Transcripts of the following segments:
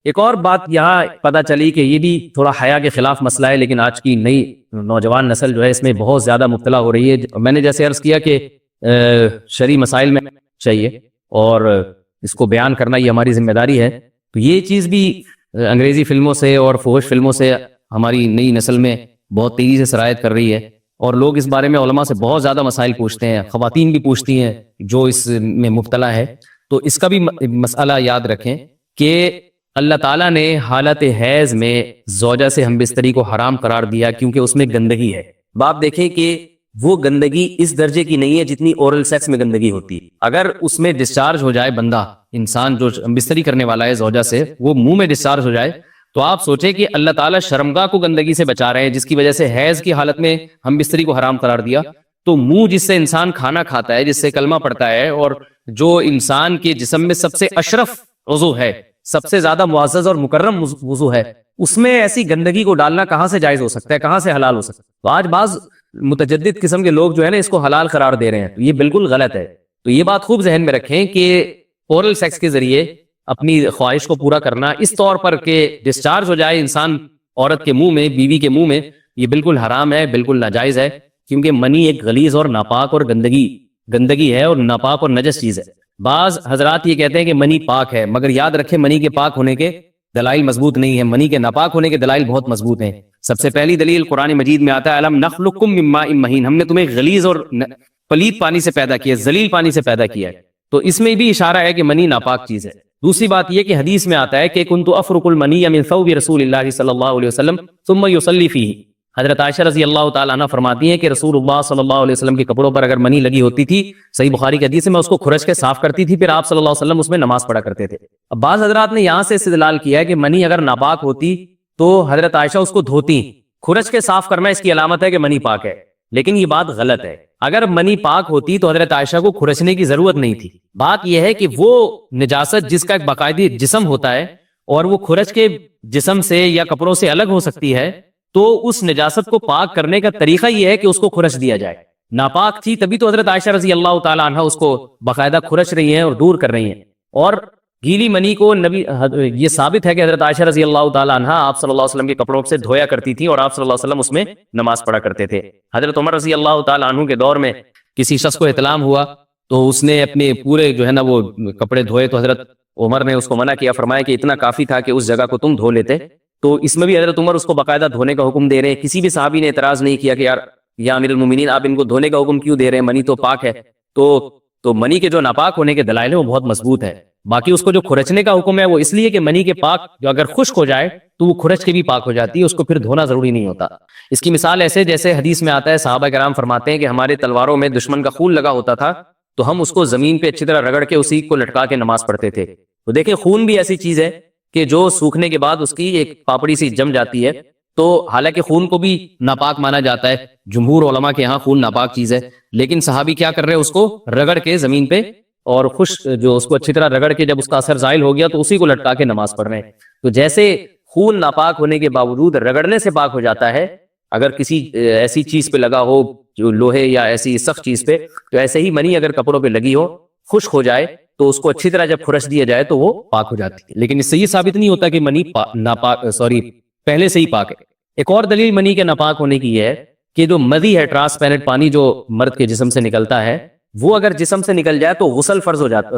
ایک اور بات یہاں پتہ چلی کہ یہ بھی تھوڑا حیا کے خلاف مسئلہ ہے، لیکن آج کی نئی نوجوان نسل جو ہے اس میں بہت زیادہ مبتلا ہو رہی ہے۔ میں نے جیسے عرض کیا کہ شرعی مسائل میں چاہیے اور اس کو بیان کرنا یہ ہماری ذمہ داری ہے، تو یہ چیز بھی انگریزی فلموں سے اور فحش فلموں سے ہماری نئی نسل میں بہت تیزی سے سرایت کر رہی ہے، اور لوگ اس بارے میں علماء سے بہت زیادہ مسائل پوچھتے ہیں، خواتین بھی پوچھتی ہیں جو اس میں مبتلا ہے۔ تو اس کا بھی مسئلہ یاد رکھیں کہ اللہ تعالیٰ نے حالت حیض میں زوجہ سے ہم بستری کو حرام قرار دیا کیونکہ اس میں گندگی ہے۔ باپ دیکھیں کہ وہ گندگی اس درجے کی نہیں ہے جتنی اورل سیکس میں گندگی ہوتی ہے۔ اگر اس میں ڈسچارج ہو جائے بندہ، انسان جو ہم بستری کرنے والا ہے زوجہ سے، وہ منہ میں ڈسچارج ہو جائے، تو آپ سوچیں کہ اللہ تعالیٰ شرمگاہ کو گندگی سے بچا رہے ہیں، جس کی وجہ سے حیض کی حالت میں ہم بستری کو حرام قرار دیا۔ تو منہ جس سے انسان کھانا کھاتا ہے، جس سے کلمہ پڑتا ہے، اور جو انسان کے جسم میں سب سے اشرف عضو ہے، سب سے زیادہ معزز اور مکرم وضو ہے، اس میں ایسی گندگی کو ڈالنا کہاں سے جائز ہو سکتا ہے، کہاں سے حلال ہو سکتا ہے؟ تو آج بعض متجدد قسم کے لوگ جو ہے نا اس کو حلال قرار دے رہے ہیں، تو یہ بالکل غلط ہے۔ تو یہ بات خوب ذہن میں رکھیں کہ اورل سیکس کے ذریعے اپنی خواہش کو پورا کرنا اس طور پر کہ ڈسچارج ہو جائے انسان عورت کے منہ میں، بیوی کے منہ میں، یہ بالکل حرام ہے، بالکل ناجائز ہے، کیونکہ منی ایک غلیظ اور ناپاک اور گندگی ہے، اور ناپاک اور نجس چیز ہے۔ بعض حضرات یہ کہتے ہیں کہ منی پاک ہے، مگر یاد رکھیں منی کے پاک ہونے کے دلائل مضبوط نہیں ہیں، منی کے ناپاک ہونے کے دلائل بہت مضبوط ہیں۔ سب سے پہلی دلیل قرآن مجید میں آتا ہے الم نخلقکم من ماء مہین، ہم نے تمہیں غلیظ اور پلید پانی سے پیدا کیا، ذلیل پانی سے پیدا کیا ہے، تو اس میں بھی اشارہ ہے کہ منی ناپاک چیز ہے۔ دوسری بات یہ کہ حدیث میں آتا ہے کہ کنت افرق المنی من ثوب رسول اللہ صلی اللہ علیہ وسلم ثم یصلی فیہ، حضرت عائشہ رضی اللہ تعالیٰ عنہ فرماتی ہیں کہ رسول اللہ صلی اللہ علیہ وسلم کے کپڑوں پر اگر منی لگی ہوتی تھی، صحیح بخاری کی حدیث ہے، میں اس کو کھرچ کے صاف کرتی تھی، پھر آپ صلی اللہ علیہ وسلم اس میں نماز پڑھا کرتے تھے۔ اب بعض حضرات نے یہاں سے استدلال کیا ہے کہ منی اگر ناپاک ہوتی تو حضرت عائشہ اس کو دھوتی، کھرچ کے صاف کرنا اس کی علامت ہے کہ منی پاک ہے، لیکن یہ بات غلط ہے۔ اگر منی پاک ہوتی تو حضرت عائشہ کو کھرچنے کی ضرورت نہیں تھی۔ بات یہ ہے کہ وہ نجاست جس کا ایک باقاعدہ جسم ہوتا ہے اور وہ کھرچ کے جسم سے یا کپڑوں سے الگ ہو سکتی ہے، تو اس نجاست کو پاک کرنے کا طریقہ یہ ہے کہ اس کو کھرچ دیا جائے۔ ناپاک تھی تبھی تو حضرت عائشہ رضی اللہ تعالی عنہ اس کو باقاعدہ کھرچ رہی ہیں اور دور کر رہی ہیں۔ اور گیلی منی کو یہ ثابت ہے کہ حضرت عائشہ رضی اللہ تعالی عنہ آپ صلی اللہ علیہ وسلم کے کپڑوں سے دھویا کرتی تھی اور آپ صلی اللہ علیہ وسلم اس میں نماز پڑھا کرتے تھے۔ حضرت عمر رضی اللہ تعالی عنہ کے دور میں کسی شخص کو احتلام ہوا تو اس نے اپنے پورے جو ہے نا وہ کپڑے دھوئے، تو حضرت عمر نے اس کو منع کیا، فرمایا کہ اتنا کافی تھا کہ اس جگہ کو تم دھو لیتے۔ تو اس میں بھی حضرت عمر اس کو باقاعدہ دھونے کا حکم دے رہے ہیں۔ کسی بھی صحابی نے اعتراض نہیں کیا کہ یار یا امیر المومنین آپ ان کو دھونے کا حکم کیوں دے رہے ہیں، منی تو پاک ہے۔ تو منی کے جو ناپاک ہونے کے دلائل ہیں وہ بہت مضبوط ہے۔ باقی اس کو جو کھرچنے کا حکم ہے وہ اس لیے کہ منی کے پاک جو اگر خشک ہو جائے تو وہ کھرچ کے بھی پاک ہو جاتی ہے، اس کو پھر دھونا ضروری نہیں ہوتا۔ اس کی مثال ایسے جیسے حدیث میں آتا ہے، صحابہ کرام فرماتے ہیں کہ ہمارے تلواروں میں دشمن کا خون لگا ہوتا تھا تو ہم اس کو زمین پہ اچھی طرح رگڑ کے اسی کو لٹکا کے نماز پڑھتے تھے۔ تو دیکھیں خون بھی ایسی چیز ہے کہ جو سوکھنے کے بعد اس کی ایک پاپڑی سی جم جاتی ہے، تو حالانکہ خون کو بھی ناپاک مانا جاتا ہے، جمہور علماء کے ہاں خون ناپاک چیز ہے، لیکن صحابی کیا کر رہے ہیں، اس کو رگڑ کے زمین پہ اور خشک جو اس کو اچھی طرح رگڑ کے جب اس کا اثر زائل ہو گیا تو اسی کو لٹکا کے نماز پڑھ رہے ہیں۔ تو جیسے خون ناپاک ہونے کے باوجود رگڑنے سے پاک ہو جاتا ہے اگر کسی ایسی چیز پہ لگا ہو جو لوہے یا ایسی سخت چیز پہ، تو ایسے ہی منی اگر کپڑوں پہ لگی ہو، خشک ہو جائے تو اس کو اچھی طرح جب کھرچ دیا جائے تو وہ پاک ہو جاتی ہے۔ لیکن اس سے یہ ثابت نہیں ہوتا کہ منی پہلے سے ہی پاک ہے۔ ایک اور دلیل منی کے ناپاک ہونے کی یہ ہے کہ جو مدی ہے، ٹرانسپیرنٹ پانی جو مرد کے جسم سے نکلتا ہے، وہ اگر جسم سے نکل جائے تو غسل فرض ہو جاتا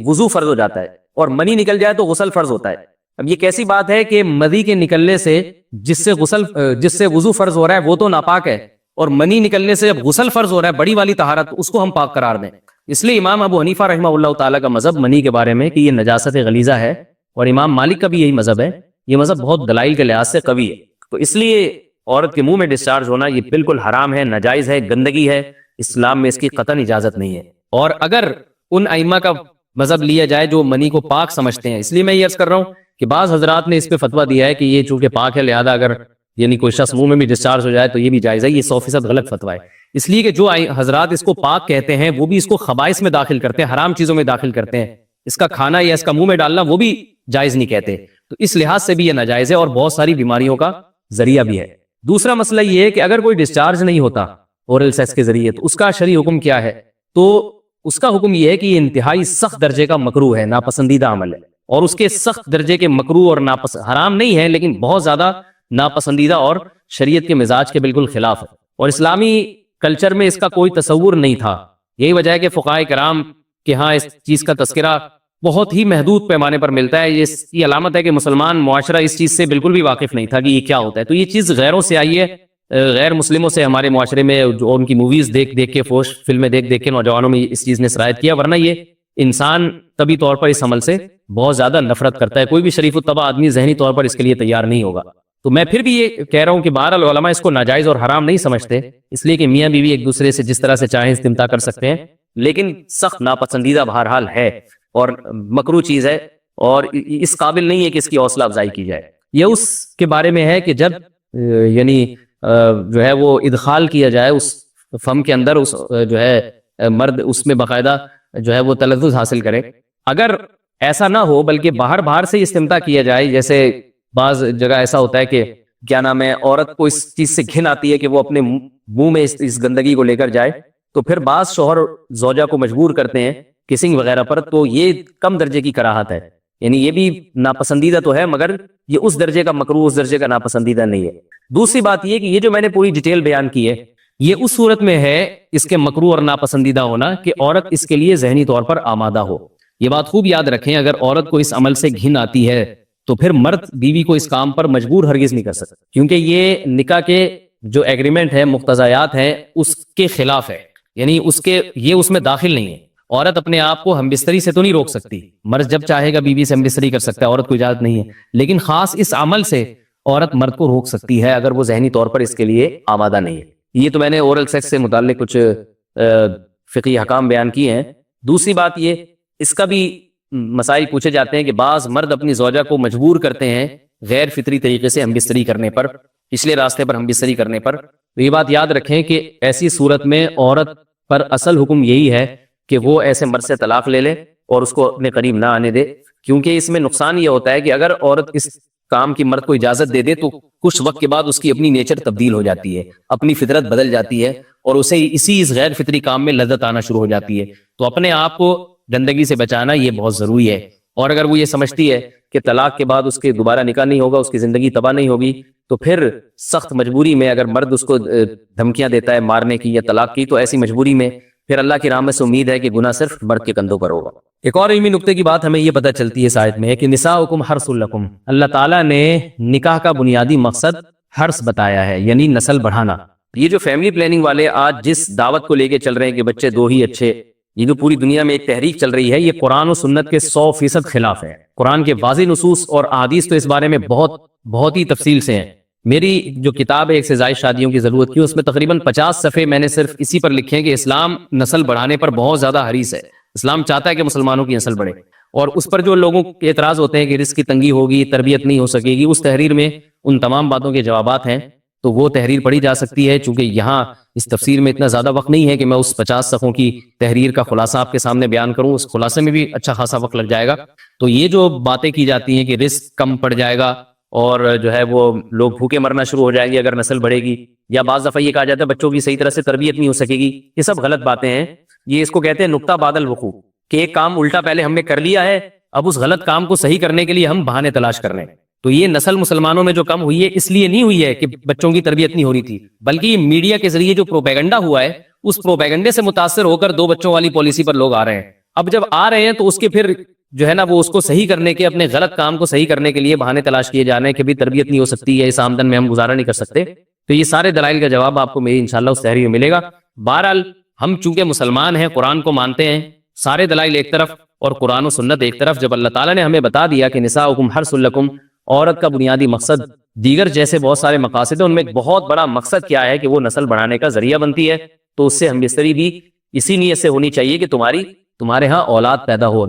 وضو فرض ہو جاتا ہے، اور منی نکل جائے تو غسل فرض ہوتا ہے۔ اب یہ کیسی بات ہے کہ مدی کے نکلنے سے جس سے وضو فرض ہو رہا ہے وہ تو ناپاک ہے، اور منی نکلنے سے جب غسل فرض ہو رہا ہے بڑی والی طہارت، اس کو ہم پاک قرار دیں۔ اس لیے امام ابو حنیفہ رحمہ اللہ تعالیٰ کا مذہب منی کے بارے میں کہ یہ نجاست غلیظہ ہے، اور امام مالک کا بھی یہی مذہب ہے۔ یہ مذہب بہت دلائل کے لحاظ سے قوی ہے، تو اس لیے عورت کے منہ میں ڈسچارج ہونا یہ بالکل حرام ہے، ناجائز ہے، گندگی ہے، اسلام میں اس کی قطعاً اجازت نہیں ہے۔ اور اگر ان ائمہ کا مذہب لیا جائے جو منی کو پاک سمجھتے ہیں، اس لیے میں یہ عرض کر رہا ہوں کہ بعض حضرات نے اس پہ فتویٰ دیا ہے کہ یہ چونکہ پاک ہے لہذا اگر یعنی کوئی شخص منہ میں بھی ڈسچارج ہو جائے تو یہ بھی جائز ہے۔ یہ 100% غلط فتویٰ ہے، اس لیے کہ جو حضرات اس کو پاک کہتے ہیں وہ بھی اس کو خبائث میں داخل کرتے ہیں، حرام چیزوں میں داخل کرتے ہیں۔ اس کا کھانا یا اس کا منہ میں ڈالنا وہ بھی جائز نہیں کہتے، تو اس لحاظ سے بھی یہ ناجائز ہے اور بہت ساری بیماریوں کا ذریعہ بھی ہے۔ دوسرا مسئلہ یہ ہے کہ اگر کوئی ڈسچارج نہیں ہوتا اورل سیکس کے ذریعے تو اس کا شرعی حکم کیا ہے؟ تو اس کا حکم یہ ہے کہ یہ انتہائی سخت درجے کا مکروہ ہے، ناپسندیدہ عمل ہے۔ اور اس کے سخت درجے کے مکروہ اور حرام نہیں ہے لیکن بہت زیادہ ناپسندیدہ اور شریعت کے مزاج کے بالکل خلاف ہے، اور اسلامی کلچر میں اس کا کوئی تصور نہیں تھا۔ یہی وجہ ہے کہ فقہائے کرام کے ہاں اس چیز کا تذکرہ بہت ہی محدود پیمانے پر ملتا ہے۔ اس کی علامت ہے کہ مسلمان معاشرہ اس چیز سے بالکل بھی واقف نہیں تھا کہ یہ کیا ہوتا ہے۔ تو یہ چیز غیروں سے آئی ہے، غیر مسلموں سے ہمارے معاشرے میں، جو ان کی موویز دیکھ دیکھ کے، فوش فلمیں دیکھ دیکھ کے نوجوانوں میں اس چیز نے سرایت کیا، ورنہ یہ انسان طبی طور پر اس عمل سے بہت زیادہ نفرت کرتا ہے۔ کوئی بھی شریف الطبع آدمی ذہنی طور پر اس کے لیے تیار نہیں ہوگا۔ تو میں پھر بھی یہ کہہ رہا ہوں کہ بہرحال علماء اس کو ناجائز اور حرام نہیں سمجھتے، اس لیے کہ میاں بیوی ایک دوسرے سے جس طرح سے چاہیں استمتاع کر سکتے ہیں، لیکن سخت ناپسندیدہ بہرحال ہے اور مکروہ چیز ہے، اور اس قابل نہیں ہے کہ اس کی حوصلہ افزائی کی جائے۔ یہ اس کے بارے میں ہے کہ جب یعنی جو ہے وہ ادخال کیا جائے اس فم کے اندر، اس جو ہے مرد اس میں باقاعدہ جو ہے وہ تلذذ حاصل کرے۔ اگر ایسا نہ ہو بلکہ باہر سے استمتاع کیا جائے، جیسے بعض جگہ ایسا ہوتا ہے کہ کیا نام ہے، عورت کو اس چیز سے گھن آتی ہے کہ وہ اپنے منہ میں اس گندگی کو لے کر جائے، تو پھر بعض شوہر زوجہ کو مجبور کرتے ہیں کسنگ وغیرہ پر، تو یہ کم درجے کی کراہت ہے، یعنی یہ بھی ناپسندیدہ تو ہے مگر یہ اس درجے کا مکروہ، اس درجے کا ناپسندیدہ نہیں ہے۔ دوسری بات یہ کہ یہ جو میں نے پوری ڈیٹیل بیان کی ہے، یہ اس صورت میں ہے اس کے مکروہ اور ناپسندیدہ ہونا کہ عورت اس کے لیے ذہنی طور پر آمادہ ہو۔ یہ بات خوب یاد رکھیں، اگر عورت کو اس عمل سے گھن آتی ہے تو پھر مرد بیوی کو اس کام پر مجبور ہرگز نہیں کر سکتا، کیونکہ یہ نکاح کے جو ایگریمنٹ ہے، مقتضیات ہیں، اس کے خلاف ہے، یعنی یہ اس میں داخل نہیں ہے۔ عورت اپنے آپ کو ہم بستری سے تو نہیں روک سکتی، مرد جب چاہے گا بیوی سے ہم بستری کر سکتا ہے، عورت کو اجازت نہیں ہے، لیکن خاص اس عمل سے عورت مرد کو روک سکتی ہے اگر وہ ذہنی طور پر اس کے لیے آمادہ نہیں ہے۔ یہ تو میں نے اورل سیکس سے متعلق کچھ فقہی احکام بیان کیے ہیں۔ دوسری بات یہ، اس کا بھی مسائل پوچھے جاتے ہیں کہ بعض مرد اپنی زوجہ کو مجبور کرتے ہیں غیر فطری طریقے سے ہم بستری کرنے پر، پچھلے راستے پر ہم بستری کرنے پر۔ تو یہ بات یاد رکھیں کہ ایسی صورت میں عورت پر اصل حکم یہی ہے کہ وہ ایسے مرد سے طلاق لے لے اور اس کو اپنے قریب نہ آنے دے، کیونکہ اس میں نقصان یہ ہوتا ہے کہ اگر عورت اس کام کی مرد کو اجازت دے دے تو کچھ وقت کے بعد اس کی اپنی نیچر تبدیل ہو جاتی ہے، اپنی فطرت بدل جاتی ہے، اور اسے اس غیر فطری کام میں لذت آنا شروع ہو جاتی ہے۔ تو اپنے آپ کو گندگی سے بچانا یہ بہت ضروری ہے، اور اگر وہ یہ سمجھتی ہے کہ طلاق کے بعد اس کے دوبارہ نکاح نہیں ہوگا، اس کی زندگی تباہ نہیں ہوگی، تو پھر سخت مجبوری میں اگر مرد اس کو دھمکیاں دیتا ہے مارنے کی یا طلاق کی، تو ایسی مجبوری میں پھر اللہ کی رحمت سے امید ہے کہ گناہ صرف مرد کے کندھوں پر ہوگا۔ ایک اور علمی نقطے کی بات ہمیں یہ پتہ چلتی ہے اس آیت میں کہ نساؤکم حرث لکم، اللہ تعالیٰ نے نکاح کا بنیادی مقصد حرث بتایا ہے، یعنی نسل بڑھانا۔ یہ جو فیملی پلاننگ والے آج جس دعوت کو لے کے چل رہے ہیں کہ بچے دو ہی اچھے، یہ جو پوری دنیا میں ایک تحریک چل رہی ہے، یہ قرآن و سنت کے 100% خلاف ہے۔ قرآن کے واضح نصوص اور احادیث تو اس بارے میں بہت ہی تفصیل سے ہیں۔ میری جو کتاب ہے ایک سے زائد شادیوں کی ضرورت کی، اس میں تقریباً 50 صفحے میں نے صرف اسی پر لکھے ہیں کہ اسلام نسل بڑھانے پر بہت زیادہ حریص ہے، اسلام چاہتا ہے کہ مسلمانوں کی نسل بڑھے، اور اس پر جو لوگوں کے اعتراض ہوتے ہیں کہ رزق کی تنگی ہوگی، تربیت نہیں ہو سکے گی، اس تحریر میں ان تمام باتوں کے جوابات ہیں، تو وہ تحریر پڑھی جا سکتی ہے۔ چونکہ یہاں اس تفسیر میں اتنا زیادہ وقت نہیں ہے کہ میں اس 50 صفحوں کی تحریر کا خلاصہ آپ کے سامنے بیان کروں، اس خلاصے میں بھی اچھا خاصا وقت لگ جائے گا۔ تو یہ جو باتیں کی جاتی ہیں کہ رزق کم پڑ جائے گا اور جو ہے وہ لوگ بھوکے مرنا شروع ہو جائیں گے اگر نسل بڑھے گی، یا بعض دفعہ یہ کہا جاتا ہے بچوں کی صحیح طرح سے تربیت نہیں ہو سکے گی، یہ سب غلط باتیں ہیں۔ یہ اس کو کہتے ہیں نقطہ بعد الوقوع، کہ ایک کام الٹا پہلے ہم نے کر لیا ہے، اب اس غلط کام کو صحیح کرنے کے لیے ہم بہانے تلاش کر رہے ہیں۔ تو یہ نسل مسلمانوں میں جو کم ہوئی ہے اس لیے نہیں ہوئی ہے کہ بچوں کی تربیت نہیں ہو رہی تھی، بلکہ یہ میڈیا کے ذریعے جو پروپیگنڈا ہوا ہے، اس پروپیگنڈے سے متاثر ہو کر 2 بچوں والی پالیسی پر لوگ آ رہے ہیں۔ اب جب آ رہے ہیں تو اس کے پھر جو ہے نا وہ اس کو صحیح کرنے کے، اپنے غلط کام کو صحیح کرنے کے لیے بہانے تلاش کیے جا رہے ہیں کہ بھی تربیت نہیں ہو سکتی ہے، اس آمدن میں ہم گزارا نہیں کر سکتے۔ تو یہ سارے دلائل کا جواب آپ کو میری انشاءاللہ اس تحریر میں ملے گا۔ بہرحال ہم چونکہ مسلمان ہیں، قرآن کو مانتے ہیں، سارے دلائل ایک طرف اور قرآن و سنت ایک طرف، جب اللہ تعالیٰ نے ہمیں بتا دیا کہ نساؤکم حرث لکم، عورت کا بنیادی مقصد دیگر جیسے بہت سارے مقاصد ہیں، ان میں ایک بہت بڑا مقصد کیا ہے کہ وہ نسل بڑھانے کا ذریعہ بنتی ہے، تو اس سے ہم بستری بھی اسی نیت سے ہونی چاہیے کہ تمہارے ہاں اولاد پیدا ہو۔